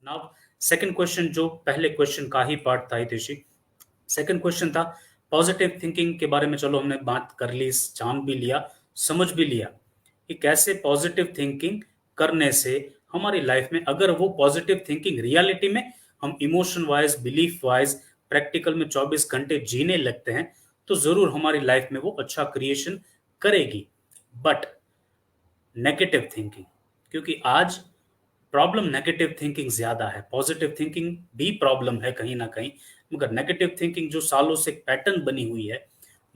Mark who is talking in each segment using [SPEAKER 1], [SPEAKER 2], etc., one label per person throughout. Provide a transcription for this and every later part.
[SPEAKER 1] Now second question, जो पहले question का ही पार्ट था हितेशी। सेकंड क्वेश्चन था पॉजिटिव थिंकिंग के बारे में। चलो हमने बात कर ली, जान भी लिया, समझ भी लिया कि कैसे पॉजिटिव थिंकिंग करने से हमारी लाइफ में, अगर वो पॉजिटिव थिंकिंग रियलिटी में हम emotion wise, belief wise, practical में 24 घंटे जीने लगते हैं तो जरूर हमारी लाइफ में वो अच्छा क्रिएशन करेगी। बट नेगेटिव थिंकिंग, क्योंकि आज प्रॉब्लम नेगेटिव थिंकिंग ज्यादा है, पॉजिटिव थिंकिंग भी प्रॉब्लम है कहीं ना कहीं, मगर नेगेटिव थिंकिंग जो सालों से पैटर्न बनी हुई है,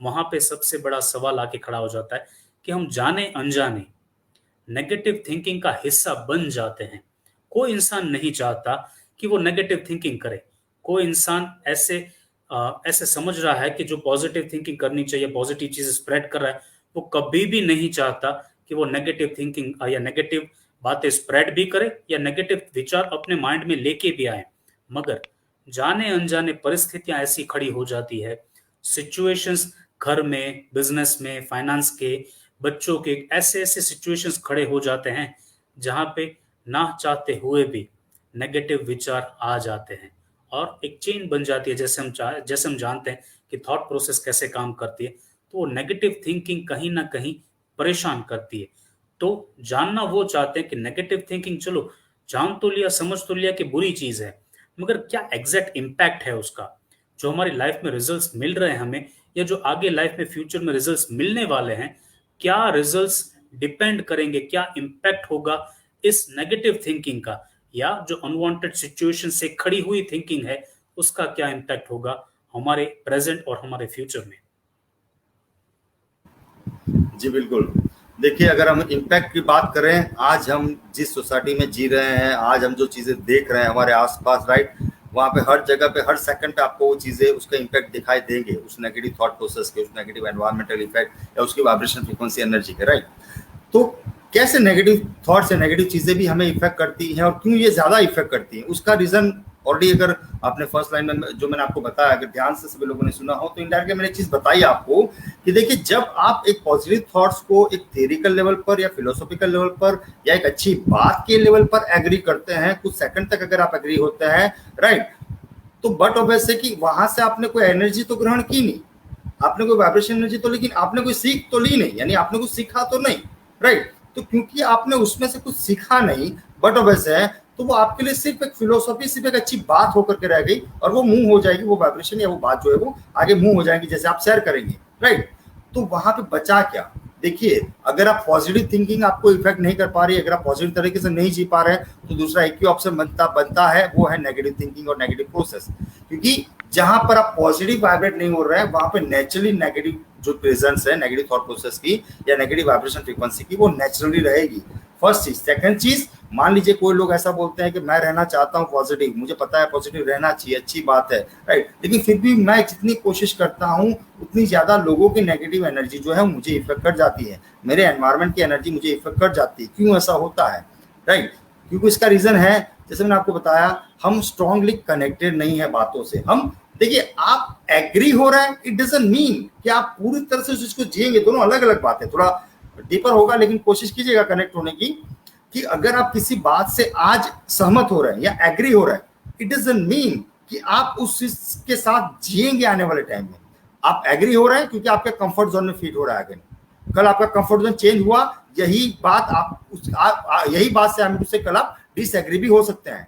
[SPEAKER 1] वहां पे सबसे बड़ा सवाल आके खड़ा हो जाता है कि हम जाने अनजाने नेगेटिव थिंकिंग का हिस्सा बन जाते हैं। कोई इंसान नहीं चाहता कि वो नेगेटिव थिंकिंग करे। कोई इंसान ऐसे समझ रहा है कि जो पॉजिटिव थिंकिंग करनी चाहिए, पॉजिटिव चीजें स्प्रेड कर रहा है, वो कभी भी नहीं चाहता कि वो नेगेटिव थिंकिंग या नेगेटिव बातें स्प्रेड भी करे या नेगेटिव विचार अपने माइंड में लेके भी आए। मगर जाने अनजाने परिस्थितियां ऐसी खड़ी हो जाती है, सिचुएशंस, घर में, बिजनेस में, फाइनेंस के, बच्चों के, ऐसे ऐसे सिचुएशंस खड़े हो जाते हैं जहां पे ना चाहते हुए भी नेगेटिव विचार आ जाते हैं और एक चेन बन जाती है। जैसे हम जानते हैं कि थॉट प्रोसेस कैसे काम करती है, तो वो नेगेटिव थिंकिंग कहीं ना कहीं परेशान करती है। तो जानना वो चाहते हैं कि नेगेटिव थिंकिंग, चलो जान तो लिया, समझ तो लिया कि बुरी चीज है, मगर क्या एग्जैक्ट इम्पैक्ट है उसका, जो हमारी लाइफ में रिजल्ट्स मिल रहे हैं हमें, या जो आगे लाइफ में फ्यूचर में रिजल्ट्स मिलने वाले हैं, क्या रिजल्ट्स डिपेंड करेंगे, क्या इम्पैक्ट होगा इस नेगेटिव थिंकिंग का, या जो अनवांटेड सिचुएशन से खड़ी हुई थिंकिंग है उसका क्या इम्पैक्ट होगा हमारे प्रेजेंट और हमारे फ्यूचर में।
[SPEAKER 2] जी बिल्कुल। देखिए, अगर हम इम्पैक्ट की बात करें, आज हम जिस सोसाइटी में जी रहे हैं, आज हम जो चीज़ें देख रहे हैं हमारे आसपास, राइट, वहाँ पे हर जगह पे हर सेकंड पे आपको वो चीज़ें, उसका इम्पैक्ट दिखाई देंगे, उस नेगेटिव थॉट प्रोसेस के, उस नेगेटिव एनवायरमेंटल इफेक्ट या उसकी वाइब्रेशन फ्रीक्वेंसी एनर्जी के, राइट। तो कैसे नेगेटिव थॉट्स या नेगेटिव चीज़ें भी हमें इफेक्ट करती हैं और क्यों ये ज़्यादा इफेक्ट करती हैं, उसका रीज़न ऑलरेडी, अगर आपने फर्स्ट लाइन में जो मैंने आपको बताया, अगर ध्यान से सभी लोगों ने सुना हो तो इनडायरेक्टली मैंने एक चीज़ बताई आपको कि देखिए, जब आप एक पॉजिटिव थॉट्स को एक थ्योरिकल लेवल पर या फिलोसॉफिकल लेवल पर या एक अच्छी बात के लेवल पर एग्री करते हैं, कुछ सेकंड तक अगर आप एग्री होते हैं, राइट, तो बट ऑब्वियस है कि वहां से आपने कोई एनर्जी तो ग्रहण की नहीं, आपने कोई वाइब्रेशन एनर्जी तो, लेकिन आपने कोई सीख तो ली नहीं, यानी आपने कुछ सीखा तो नहीं, राइट। तो क्योंकि आपने उसमें से कुछ सीखा नहीं, बट ऑब्वियस है, तो वो आपके लिए सिर्फ एक फिलोसॉफी, सिर्फ एक अच्छी बात होकर के रह गई और वो मूव हो जाएगी, वो वाइब्रेशन या वो बात जो है वो आगे मूव हो जाएगी, जैसे आप शेयर करेंगे, राइट। तो वहां पे बचा क्या? देखिए, अगर आप पॉजिटिव थिंकिंग आपको इफेक्ट नहीं कर पा रही, अगर आप पॉजिटिव तरीके से नहीं जी पा रहे हैं, तो दूसरा एक ही ऑप्शन बनता है, वो है नेगेटिव थिंकिंग और नेगेटिव प्रोसेस। क्योंकि जहां पर आप पॉजिटिव वाइब्रेट नहीं हो रहे हैं, वहां पे नेचुरली नेगेटिव जो प्रेजेंस है नेगेटिव थॉट प्रोसेस की या नेगेटिव वाइब्रेशन फ्रीक्वेंसी की, वो नेचुरली रहेगी। फर्स्ट चीज। सेकंड चीज, मान लीजिए कोई लोग ऐसा बोलते हैं कि मैं रहना चाहता हूँ पॉजिटिव, मुझे पता है पॉजिटिव रहना चाहिए, अच्छी बात है, राइट, लेकिन फिर भी मैं जितनी कोशिश करता हूँ उतनी ज्यादा लोगों की नेगेटिव एनर्जी जो है मुझे इफेक्ट कर जाती है, मेरे एनवायरमेंट की एनर्जी मुझे इफेक्ट कर जाती है। क्यों ऐसा होता है, राइट? क्योंकि इसका रीजन है, जैसे मैंने आपको बताया, हम स्ट्रांगली कनेक्टेड नहीं है बातों से। हम देखिए, आप एग्री हो रहे हैं, इट डजंट मीन कि आप पूरी तरह से उसको जिएंगे, दोनों अलग अलग बातें, थोड़ा डीपर होगा, लेकिन कोशिश कीजिएगा कनेक्ट होने की। कि अगर आप किसी बात से आज सहमत हो रहे हैं या एग्री हो रहे हैं, इट डजंट मीन कि आप उस के साथ जिएंगे आने वाले टाइम में। आप एग्री हो रहे हैं क्योंकि आपके कंफर्ट जोन में फिट हो रहा है। कल आपका कंफर्ट जोन चेंज हुआ, यही बात से हम उससे कल आप डिसएग्री भी हो सकते हैं,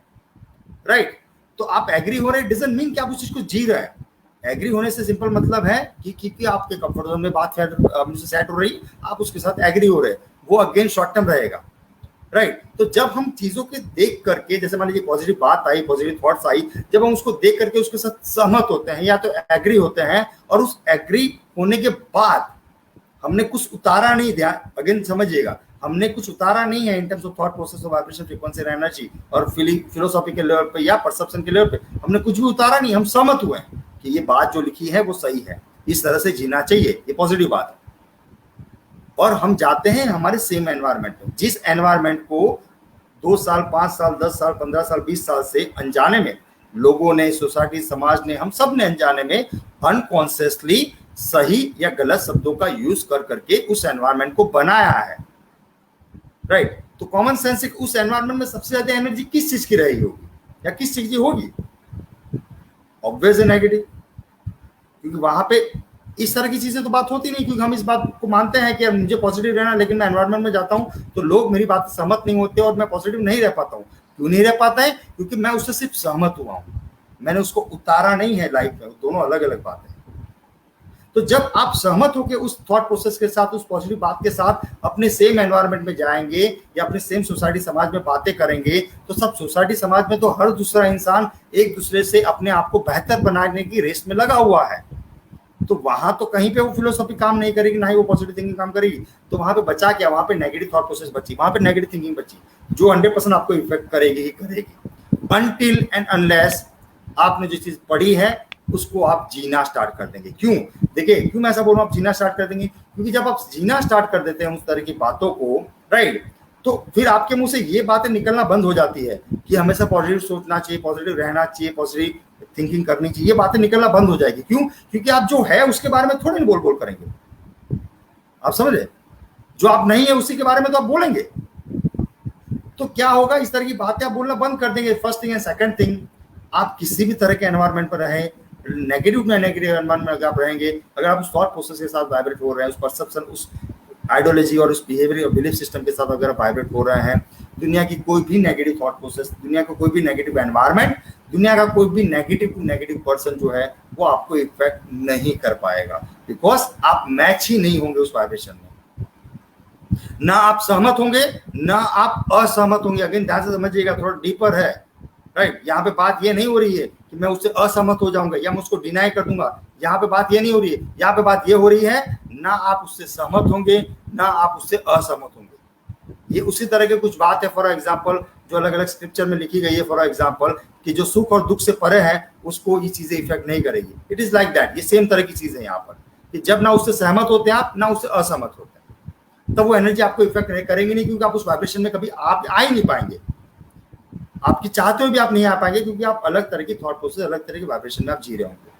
[SPEAKER 2] राइट? तो आप एग्री हो रहे हैं डजंट मीन कि आप उस चीज को जी रहे हैं। एग्री होने से सिंपल मतलब है कि आपके कंफर्ट जोन में बात सेट हो रही, आप उसके साथ एग्री हो रहे हैं, वो अगेन शॉर्ट टर्म रहेगा, राइट? तो जब हम चीजों के देख करके, जैसे मान लीजिए पॉजिटिव बात आई, पॉजिटिव थॉट्स आई, जब हम उसको देख करके उसके साथ सहमत होते हैं या तो एग्री होते हैं, और उस एग्री होने के बाद हमने कुछ उतारा नहीं, ध्यान अगेन समझिएगा, हमने कुछ उतारा नहीं है in terms of thought process, of vibration, frequency, energy और फीलिंग, फिलोसॉफी के लेवल पे या परसेप्शन के लेवल पे हमने कुछ भी उतारा नहीं, हम सहमत हुए हैं कि ये बात जो लिखी है वो सही है, इस तरह से जीना चाहिए, ये पॉजिटिव बात है। और हम जाते हैं हमारे सेम एनवायरनमेंट में, जिस एनवायरनमेंट को 2 साल, 5 साल, 10 साल, 15 साल, 20 साल से अनजाने में लोगों ने, सोसाइटी, समाज ने, हम सब ने अनजाने में अनकॉन्शियसली सही या गलत शब्दों का यूज कर करके उस एनवायरनमेंट को बनाया है, राइट? तो कॉमन सेंस, उस एनवायरनमेंट में सबसे ज्यादा एनर्जी किस चीज की रही होगी? या किस चीज की होगी? ऑब्वियस है नेगेटिव, क्योंकि वहां पे इस तरह की चीजें तो बात होती नहीं, क्योंकि हम इस बात को मानते हैं कि मुझे पॉजिटिव रहना, लेकिन मैं एनवायरमेंट में जाता हूं तो लोग मेरी बात से सहमत नहीं होते और मैं पॉजिटिव नहीं रह पाता हूं। क्यों नहीं रह पाता है? क्योंकि मैं उससे सिर्फ सहमत हुआ हूं, मैंने उसको उतारा नहीं है लाइफ में। दोनों अलग अलग बात है। तो जब आप सहमत होकर उस थॉट प्रोसेस के साथ, उस पॉजिटिव बात के साथ अपने सेम एनवायरनमेंट में जाएंगे या अपने सेम सोसाइटी समाज में बातें करेंगे, तो सब सोसाइटी समाज में तो हर दूसरा इंसान एक दूसरे से अपने आप को बेहतर बनाने की रेस में लगा हुआ है। तो वहां तो कहीं पे वो फिलोसॉफी काम नहीं करेगी, ना ही वो पॉजिटिव थिंकिंग काम करेगी। तो वहां पे बचा क्या? वहां पे नेगेटिव थॉट प्रोसेस बची, वहां पे नेगेटिव थिंकिंग बची, जो 100% आपको इफेक्ट करेगी ही करेगी। अनटिल एंड अनलेस आपने जो चीज पढ़ी है उसको आप जीना स्टार्ट कर देंगे। क्यों? देखिए, क्यों मैं ऐसा बोल रहा हूँ आप जीना स्टार्ट कर देंगे? क्योंकि जब आप जीना स्टार्ट कर देते हैं उस तरह की बातों को, राइट, तो फिर आपके मुंह से ये बातें निकलना बंद हो जाती है कि हमेशा पॉजिटिव सोचना चाहिए, पॉजिटिव रहना चाहिए, पॉजिटिव थिंकिंग करनी चाहिए। ये बातें निकलना बंद हो जाएगी। क्यों? क्योंकि आप जो है उसके बारे में थोड़ी बोल बोल करेंगे। आप समझ रहे? जो आप नहीं है उसी के बारे में तो आप बोलेंगे। तो क्या होगा? इस तरह की बातें आप बोलना बंद कर देंगे। First thing and second thing, आप किसी भी तरह के एनवायरनमेंट पर रहें, नेगेटिव एनवायरनमेंट में अगर आप रहेंगे, अगर आप उस थॉट प्रोसेस के साथ वाइब्रेट हो रहे हैं, उस परसेप्शन, उस आइडियोलॉजी और उस बिहेवियर और बिलीफ सिस्टम के साथ अगर आप वाइब्रेट हो रहे हैं, दुनिया की कोई भी नेगेटिव थॉट प्रोसेस, दुनिया का कोई भी नेगेटिव एनवायरनमेंट, दुनिया का कोई भी नेगेटिव पर्सन जो है वो आपको इफेक्ट नहीं कर पाएगा, बिकॉज आप मैच ही नहीं होंगे उस वाइब्रेशन में। ना आप सहमत होंगे, ना आप असहमत होंगे। अगेन ध्यान से समझिएगा, थोड़ा डीपर है, राइट। यहाँ पे बात ये नहीं हो रही है कि मैं उससे असहमत हो जाऊंगा या मैं उसको डिनाई कर दूंगा। यहाँ पे बात ये नहीं हो रही है। यहाँ पे बात ये हो रही है, ना आप उससे सहमत होंगे, ना आप उससे असहमत होंगे। ये उसी तरह के कुछ बात है, फॉर एग्जाम्पल, जो अलग अलग स्क्रिप्चर में लिखी गई है। फॉर एग्जाम्पल, कि जो सुख और दुख से परे है उसको ये चीजें इफेक्ट नहीं करेगी। It is like that. ये सेम तरह की चीज है यहाँ पर, कि जब ना उससे सहमत होते हैं आप, ना उससे असहमत होते हैं, तब वो एनर्जी आपको इफेक्ट नहीं करेंगी नहीं, क्योंकि आप उस वाइब्रेशन में कभी आप आ ही नहीं पाएंगे। आपकी चाहते हुए भी आप नहीं आ पाएंगे, क्योंकि आप अलग तरह की थॉट प्रोसेस, अलग तरह के वाइब्रेशन में आप जी रहे होंगे।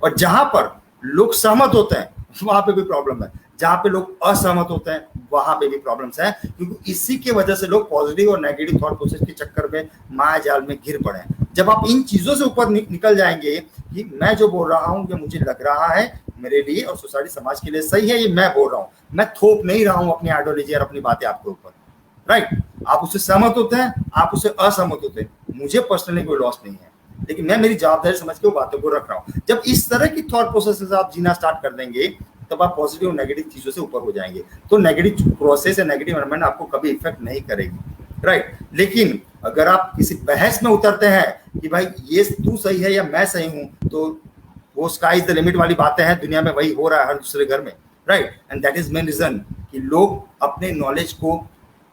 [SPEAKER 2] और जहां पर लोग सहमत होते हैं वहां पे भी प्रॉब्लम है, जहां पे लोग असहमत होते हैं वहां पे भी प्रॉब्लम्स है, क्योंकि इसी की वजह से लोग पॉजिटिव और नेगेटिव थॉट प्रोसेस के चक्कर में माया जाल में घिर पड़े हैं। जब आप इन चीजों से ऊपर निकल जाएंगे कि मैं जो बोल रहा हूं, ये मुझे लग रहा है मेरे लिए और सोसाइटी समाज के लिए सही है, ये मैं बोल रहा हूं, मैं थोप नहीं रहा हूं अपनी आइडियोलॉजी और अपनी बातें आपके ऊपर, राइट। आप उससे सहमत होते हैं, आप उससे असहमत होते हैं, मुझे पर्सनली कोई लॉस नहीं है, लेकिन मैं मेरी जवाबदारी समझ के वो बातों को रख रहा हूं। जब इस तरह की थॉट प्रोसेस से आप जीना स्टार्ट कर देंगे, तब आप पॉजिटिव और नेगेटिव चीजों से ऊपर हो जाएंगे। तो नेगेटिव प्रोसेस या नेगेटिव एनवायरनमेंट आपको कभी इफेक्ट नहीं करेगी, राइट। लेकिन अगर आप किसी बहस में उतरते हैं कि भाई ये तू सही है या मैं सही हूं, तो वो स्काई इज द लिमिट वाली बातें हैं। दुनिया में वही हो रहा है हर दूसरे घर में, right. And that is main reason कि लोग अपने नॉलेज को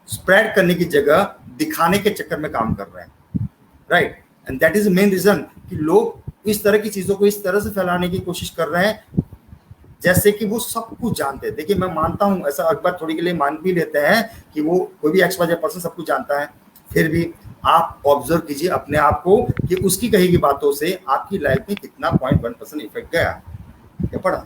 [SPEAKER 2] स्प्रेड करने की जगह दिखाने के चक्कर में काम कर रहे हैं, right. And that is main reason कि लोग इस तरह की चीजों को इस तरह से फैलाने की कोशिश कर रहे हैं जैसे कि वो सब कुछ जानते हैं। देखिए, मैं मानता हूं, ऐसा एक बार थोड़ी के लिए मान भी लेते हैं कि वो कोई भी XYZ पर्सन सब कुछ जानता है, फिर भी आप ऑब्जर्व कीजिए अपने आप को कि उसकी कही की बातों से आपकी लाइफ में कितना 0.1% इफेक्ट गया या पड़ा।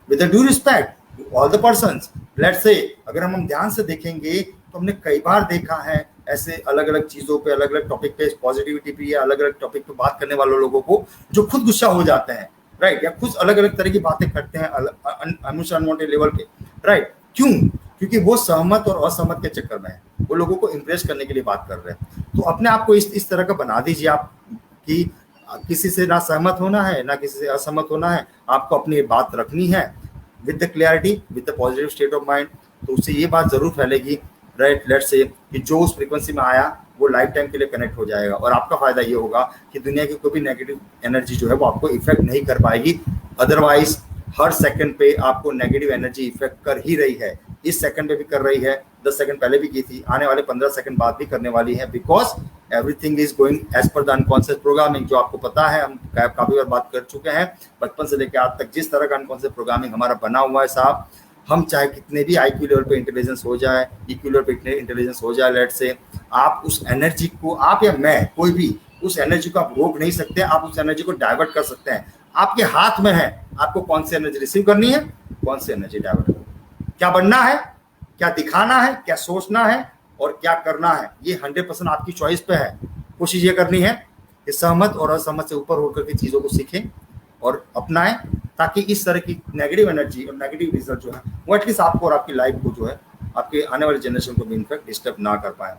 [SPEAKER 2] With due respect to all the persons, let's say अगर हम ध्यान से देखेंगे तो हमने कई बार देखा है ऐसे अलग अलग चीजों पे, अलग अलग टॉपिक पे, पॉजिटिविटी पे या अलग अलग टॉपिक पे बात करने वाले लोगों को जो खुद गुस्सा हो जाते हैं, राइट, या खुद अलग अलग तरह की बातें करते हैं अनवांटेड लेवल पे, राइट। क्यों? क्योंकि वो सहमत और असहमत के चक्कर में है, वो लोगों को इंप्रेस करने के लिए बात कर रहे हैं। तो अपने आप को इस तरह का बना दीजिए आप कि किसी से ना सहमत होना है, ना किसी से असहमत होना है, आपको अपनी बात रखनी है with the clarity, with the positive state of mind. तो उससे ये बात जरूर फैलेगी, राइट। लेट्स से कि जो उस फ्रीक्वेंसी में आया वो लाइफ टाइम के लिए कनेक्ट हो जाएगा, और आपका फायदा ये होगा कि दुनिया की कोई भी नेगेटिव एनर्जी जो है वो आपको इफेक्ट नहीं कर पाएगी। अदरवाइज हर सेकंड पे आपको नेगेटिव एनर्जी इफेक्ट कर ही रही है। इस सेकंड पे भी कर रही है, 10 सेकंड पहले भी की थी, आने वाले 15 सेकंड बाद भी करने वाली है, because everything is going as per the unconscious programming. जो आपको पता है, हम काफी बार बात कर चुके हैं, बचपन से लेकर आज तक जिस तरह का अनकॉन्शियस प्रोग्रामिंग हमारा बना हुआ है साहब, हम चाहे कितने भी IQ लेवल पे इंटेलिजेंस हो जाए, EQ लेवल पे इंटेलिजेंस हो जाए, लेट से आप उस एनर्जी को, आप या मैं, कोई भी उस एनर्जी को आप रोक नहीं सकते। आप उस एनर्जी को डाइवर्ट कर सकते हैं, आपके हाथ में है आपको कौन सी एनर्जी रिसीव करनी है, कौन सी एनर्जी डाइवर्ट करनी है, क्या बनना है, क्या दिखाना है, क्या सोचना है और क्या करना है। ये 100% आपकी चॉइस पे है। कोशिश ये करनी है कि सहमत और असहमत से ऊपर होकर के चीज़ों को सीखें और अपनाएं, ताकि इस तरह की नेगेटिव एनर्जी और नेगेटिव रिजल्ट जो है वो एटलीस्ट आपको और आपकी लाइफ को जो है आपके आने वाले जनरेशन को भी इनफैक्ट डिस्टर्ब ना कर पाए।